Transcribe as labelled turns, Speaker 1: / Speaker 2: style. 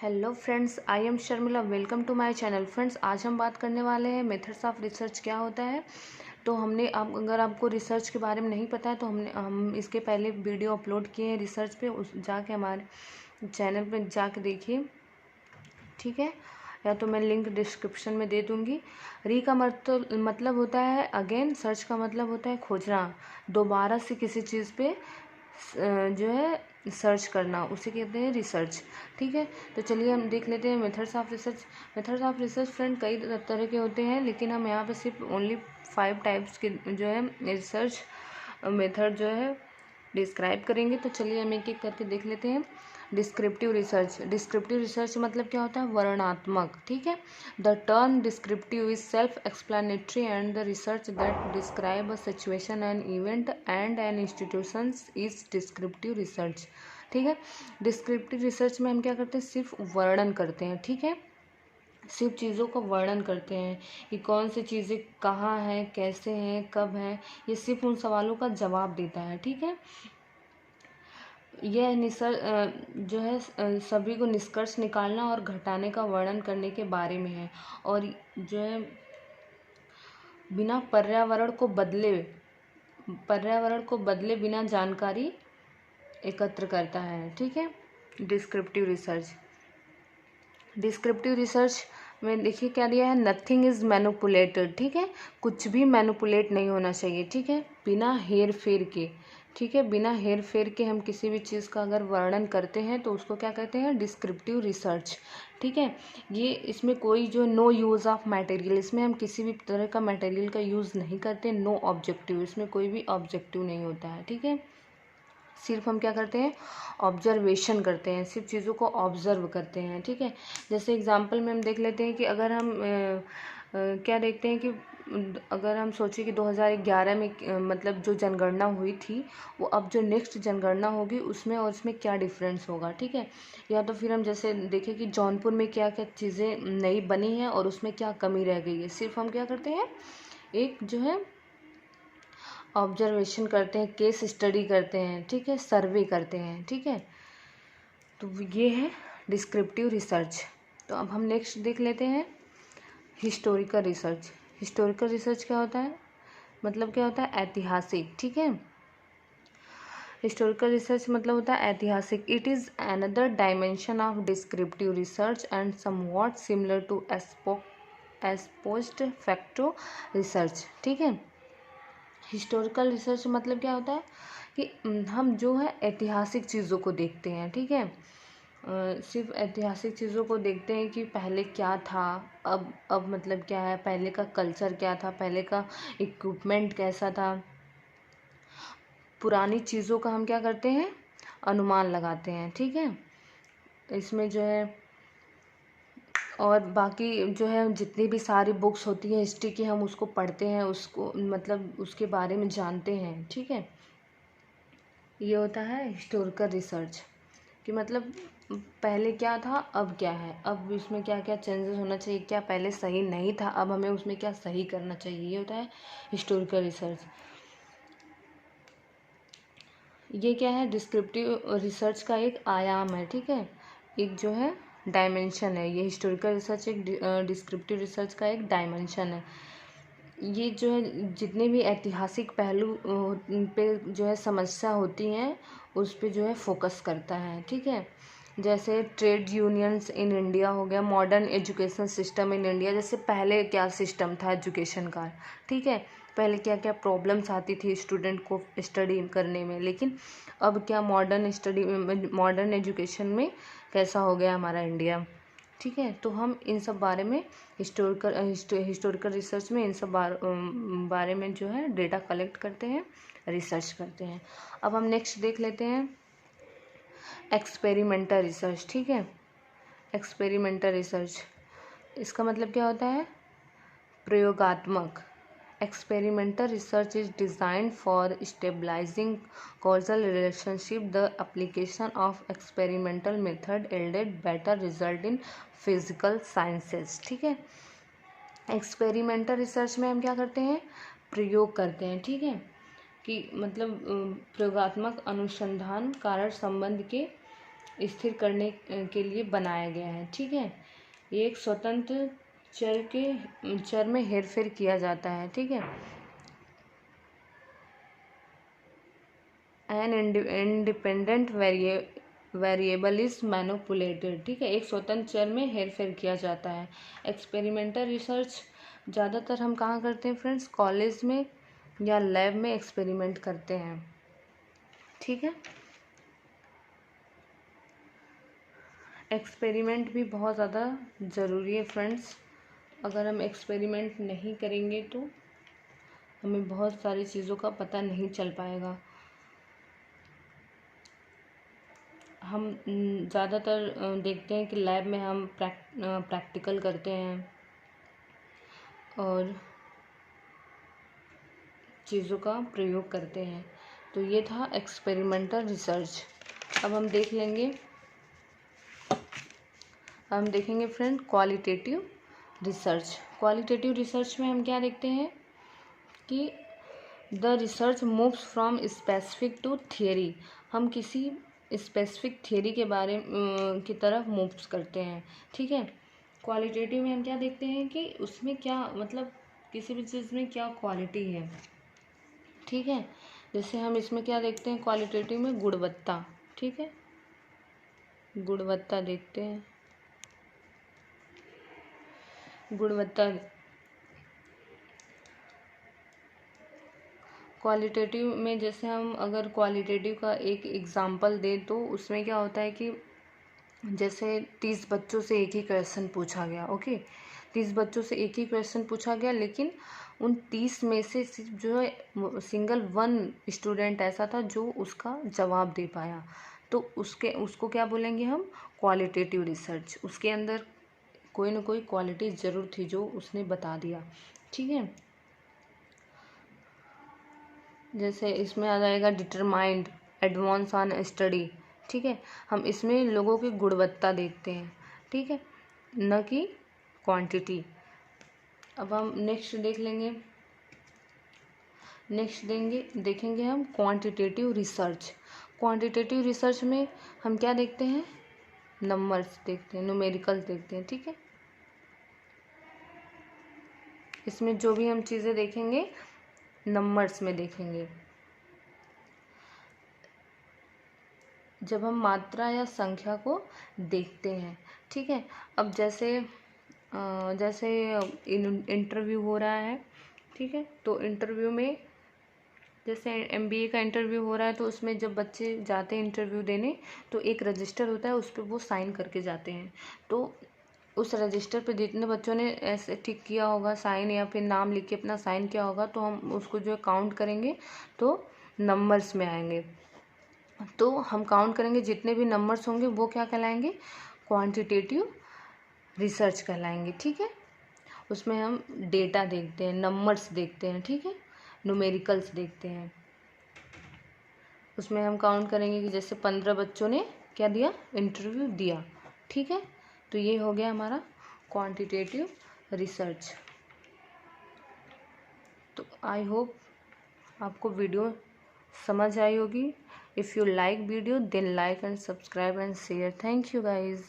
Speaker 1: Hello friends, I am Sharmila. Welcome to my channel. Friends, आज हम बात करने वाले हैं मेथड्स ऑफ रिसर्च क्या होता है। तो अगर आपको रिसर्च के बारे में नहीं पता है तो हम इसके पहले वीडियो अपलोड किए हैं रिसर्च पे, उस जाके हमारे चैनल पे जाके देखिए, ठीक है। या तो मैं लिंक डिस्क्रिप्शन में दे दूँगी। री का मतलब होता है अगेन, सर्च का मतलब होता है खोजना, दोबारा से किसी चीज़ पे जो है सर्च करना, उसे कहते हैं रिसर्च, ठीक है। तो चलिए हम देख लेते हैं methods of research. Methods of research friend कई तरह के होते हैं, लेकिन हम यहाँ पे सिर्फ ओनली 5 टाइप्स के जो है रिसर्च मेथड जो है डिस्क्राइब करेंगे। तो चलिए हम एक एक करके देख लेते हैं। Descriptive research. डिस्क्रिप्टिव रिसर्च मतलब क्या होता है? वर्णनात्मक, ठीक है। The term descriptive is self explanatory and the research that describe a situation an event and an institution is descriptive research, ठीक है। डिस्क्रिप्टिव रिसर्च में हम क्या करते हैं? सिर्फ वर्णन करते हैं, ठीक है। सिर्फ चीज़ों का वर्णन करते हैं कि कौन सी चीज़ें कहाँ हैं, कैसे हैं, कब हैं। ये सिर्फ उन सवालों का जवाब देता है, ठीक है। यह जो है सभी को निष्कर्ष निकालना और घटाने का वर्णन करने के बारे में है, और जो है बिना पर्यावरण को बदले बिना जानकारी एकत्र करता है, ठीक है। Descriptive research. डिस्क्रिप्टिव रिसर्च में देखिए क्या दिया है? नथिंग इज मैनिपुलेटेड, ठीक है। कुछ भी मैनिपुलेट नहीं होना चाहिए, ठीक है, बिना हेर फेर के, ठीक है। बिना हेर फेर के हम किसी भी चीज़ का अगर वर्णन करते हैं तो उसको क्या कहते हैं? डिस्क्रिप्टिव रिसर्च, ठीक है। ये इसमें कोई जो नो यूज़ ऑफ मटेरियल, इसमें हम किसी भी तरह का मटेरियल का यूज़ नहीं करते। नो ऑब्जेक्टिव, इसमें कोई भी ऑब्जेक्टिव नहीं होता है, ठीक है। सिर्फ हम क्या करते हैं? ऑब्जर्वेशन करते हैं, सिर्फ चीज़ों को ऑब्ज़र्व करते हैं, ठीक है। जैसे एग्जांपल में हम देख लेते हैं कि अगर हम क्या देखते हैं कि अगर हम सोचें कि 2011 में मतलब जो जनगणना हुई थी, वो अब जो नेक्स्ट जनगणना होगी उसमें और इसमें क्या डिफरेंस होगा, ठीक है। या तो फिर हम जैसे देखें कि जौनपुर में क्या क्या चीज़ें नई बनी हैं और उसमें क्या कमी रह गई है। सिर्फ हम क्या करते हैं? एक जो है ऑब्जर्वेशन करते हैं, केस स्टडी करते हैं, ठीक है, सर्वे करते हैं, ठीक है। तो ये है डिस्क्रिप्टिव रिसर्च। तो अब हम नेक्स्ट देख लेते हैं हिस्टोरिकल रिसर्च। हिस्टोरिकल रिसर्च क्या होता है? मतलब क्या होता है? ऐतिहासिक, ठीक है। हिस्टोरिकल रिसर्च मतलब होता है ऐतिहासिक। It is another dimension of descriptive research and somewhat similar to post facto research, ठीक है। हिस्टोरिकल रिसर्च मतलब क्या होता है कि हम जो है ऐतिहासिक चीज़ों को देखते हैं, ठीक है। सिर्फ ऐतिहासिक चीज़ों को देखते हैं कि पहले क्या था, अब मतलब क्या है, पहले का कल्चर क्या था, पहले का इक्विपमेंट कैसा था। पुरानी चीज़ों का हम क्या करते हैं? अनुमान लगाते हैं, ठीक है। इसमें जो है और बाकी जो है जितनी भी सारी बुक्स होती हैं हिस्ट्री की, हम उसको पढ़ते हैं, उसको मतलब उसके बारे में जानते हैं, ठीक है। ये होता है हिस्टोरिकल रिसर्च कि मतलब पहले क्या था, अब क्या है, अब इसमें क्या क्या चेंजेस होना चाहिए, क्या पहले सही नहीं था, अब हमें उसमें क्या सही करना चाहिए। ये होता है हिस्टोरिकल रिसर्च। ये क्या है? डिस्क्रिप्टिव रिसर्च का एक आयाम है, ठीक है, एक जो है डायमेंशन है। ये हिस्टोरिकल रिसर्च एक डिस्क्रिप्टिव रिसर्च का एक डायमेंशन है। ये जो है जितने भी ऐतिहासिक पहलू पे जो है समस्या होती हैं उस पे जो है फोकस करता है, ठीक है। जैसे ट्रेड यूनियंस इन इंडिया हो गया, modern education system in India. जैसे पहले क्या सिस्टम था एजुकेशन का, ठीक है, पहले क्या क्या प्रॉब्लम्स आती थी स्टूडेंट को स्टडी करने में, लेकिन अब क्या मॉडर्न एजुकेशन में कैसा हो गया हमारा इंडिया, ठीक है। तो हम इन सब बारे में हिस्टोरिकल रिसर्च में इन सब बारे में जो है डेटा कलेक्ट करते हैं, रिसर्च करते हैं। अब हम नेक्स्ट देख लेते हैं एक्सपेरिमेंटल रिसर्च, ठीक है। एक्सपेरिमेंटल रिसर्च इसका मतलब क्या होता है? प्रयोगात्मक। Experimental research is designed for stabilizing causal relationship. The application of experimental method yielded better result in physical sciences, ठीक है। एक्सपेरिमेंटल रिसर्च में हम क्या करते हैं? प्रयोग करते हैं, ठीक है, कि मतलब प्रयोगात्मक अनुसंधान कारण संबंध के स्थिर करने के लिए बनाया गया है। ठीक है, ये एक स्वतंत्र चर में हेरफेर किया जाता है। ठीक है, an independent variable is manipulated. ठीक है, एक स्वतंत्र चर में हेरफेर किया जाता है। एक्सपेरिमेंटल रिसर्च ज़्यादातर हम कहाँ करते हैं फ्रेंड्स? कॉलेज में या लैब में एक्सपेरिमेंट करते हैं। ठीक है, एक्सपेरिमेंट भी बहुत ज़्यादा ज़रूरी है फ्रेंड्स। अगर हम एक्सपेरिमेंट नहीं करेंगे तो हमें बहुत सारी चीज़ों का पता नहीं चल पाएगा। हम ज़्यादातर देखते हैं कि लैब में हम प्रैक्टिकल करते हैं और चीज़ों का प्रयोग करते हैं। तो ये था एक्सपेरिमेंटल रिसर्च। अब हम देखेंगे friend qualitative research. Qualitative research में हम क्या देखते हैं कि the research moves from specific to theory. हम किसी स्पेसिफिक थियरी के बारे की तरफ मूव्स करते हैं। ठीक है, क्वालिटेटिव में हम क्या देखते हैं कि उसमें क्या मतलब किसी भी चीज़ में क्या क्वालिटी है। ठीक है, जैसे हम इसमें क्या देखते हैं क्वालिटेटिव में? गुणवत्ता। ठीक है, गुणवत्ता देखते हैं। गुणवत्ता क्वालिटेटिव में जैसे हम अगर क्वालिटेटिव का एक एग्जांपल दें तो उसमें क्या होता है कि जैसे 30 बच्चों से एक ही क्वेश्चन पूछा गया। ओके, 30 बच्चों से एक ही क्वेश्चन पूछा गया, लेकिन उन 30 में से सिर्फ जो है सिंगल 1 स्टूडेंट ऐसा था जो उसका जवाब दे पाया। तो उसको क्या बोलेंगे हम? Qualitative research. उसके अंदर कोई ना कोई क्वालिटी ज़रूर थी जो उसने बता दिया। ठीक है, जैसे इसमें आ जाएगा डिटरमाइंड एडवांस ऑन स्टडी। ठीक है, हम इसमें लोगों की गुणवत्ता देखते हैं। ठीक है, न कि क्वांटिटी। अब हम नेक्स्ट देखेंगे हम क्वांटिटेटिव रिसर्च। क्वांटिटेटिव रिसर्च में हम क्या देखते हैं? नंबर्स देखते हैं, न्यूमेरिकल्स देखते हैं। ठीक है, इसमें जो भी हम चीज़ें देखेंगे नंबर्स में देखेंगे। जब हम मात्रा या संख्या को देखते हैं। ठीक है, अब जैसे इंटरव्यू हो रहा है। ठीक है, तो इंटरव्यू में जैसे MBA का इंटरव्यू हो रहा है तो उसमें जब बच्चे जाते हैं इंटरव्यू देने तो एक रजिस्टर होता है, उस पर वो साइन करके जाते हैं। तो उस रजिस्टर पे जितने बच्चों ने ऐसे टिक किया होगा साइन या फिर नाम लिख के अपना साइन किया होगा तो हम उसको जो काउंट करेंगे तो नंबर्स में आएंगे। तो हम काउंट करेंगे, जितने भी नंबर्स होंगे वो क्या कहलाएंगे? क्वांटिटेटिव रिसर्च कहलाएंगे। ठीक है, उसमें हम डेटा देखते हैं, नंबर्स देखते हैं। ठीक है, न्यूमेरिकल्स देखते हैं। उसमें हम काउंट करेंगे कि जैसे 15 बच्चों ने क्या दिया? इंटरव्यू दिया। ठीक है, तो ये हो गया हमारा क्वांटिटेटिव रिसर्च। तो आई होप आपको वीडियो समझ आई होगी। If you like video then like and subscribe and share. Thank you guys.